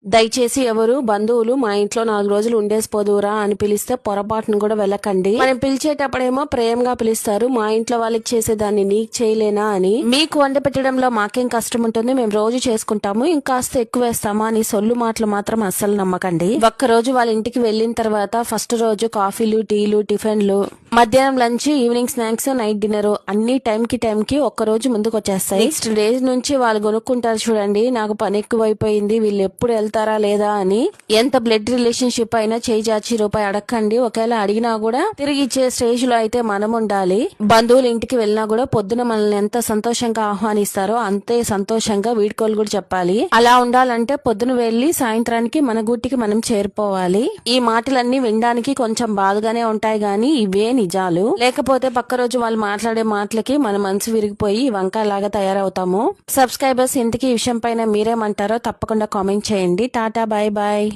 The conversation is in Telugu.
దయచేసి ఎవరు బంధువులు మా ఇంట్లో 4 రోజులు ఉండేసిపోదురా అని పిలిస్తే పొరపాటును కూడా వెళ్ళకండి. మనం పిలిచేటప్పుడేమో ప్రేమగా పిలుస్తారు, మా ఇంట్లో వాళ్ళకి చేసేదాన్ని నీకు చేయలేనా అని. మీకు వంట పెట్టడంలో మాకేం కష్టం ఉంటుంది, మేము రోజు చేసుకుంటాము, ఇంకాస్త ఎక్కువ వేస్తామా అని సొల్లు మాటలు మాత్రం అస్సలు నమ్మకండి. ఒక్కరోజు వాళ్ళ ఇంటికి వెళ్ళిన తర్వాత ఫస్ట్ రోజు కాఫీలు, టీలు, టిఫిన్లు, మధ్యాహ్నం lunch, evening snacks, night dinner అన్ని టైం కి ఒక్క రోజు ముందుకు వచ్చేస్తాయి. నెక్స్ట్ డే నుంచి వాళ్ళు కొనుక్కుంటారు చూడండి, నాకు పని ఎక్కువైపోయింది, వీళ్ళు ఎప్పుడు వెళ్తారా లేదా అని. ఎంత బ్లడ్ రిలేషన్షిప్ అయినా చేయి చాచి రూపాయి అడగండి, ఒకవేళ అడిగినా కూడా తిరిగి ఇచ్చే స్టేజ్ లో అయితే మనం ఉండాలి. బంధువుల ఇంటికి వెళ్ళినా కూడా పొద్దున మనల్ని ఎంత సంతోషంగా ఆహ్వానిస్తారో అంతే సంతోషంగా వీడ్కోలు కూడా చెప్పాలి. అలా ఉండాలంటే పొద్దున వెళ్లి సాయంత్రానికి మన గూటికి మనం చేరిపోవాలి. ఈ మాటలన్నీ వినడానికి కొంచెం బాధగానే ఉంటాయి గానీ ఇవే నిజాలు. లేకపోతే పక్క రోజు వాళ్ళు మాట్లాడే మాటలకి మన మనసు విరిగిపోయి వంకాయలాగా తయారవుతాము. సబ్స్క్రైబర్స్ ఇంతకీ ఈ విషయం పైన మీరేమంటారో తప్పకుండా కామెంట్ చేయండి. Tata, bye bye.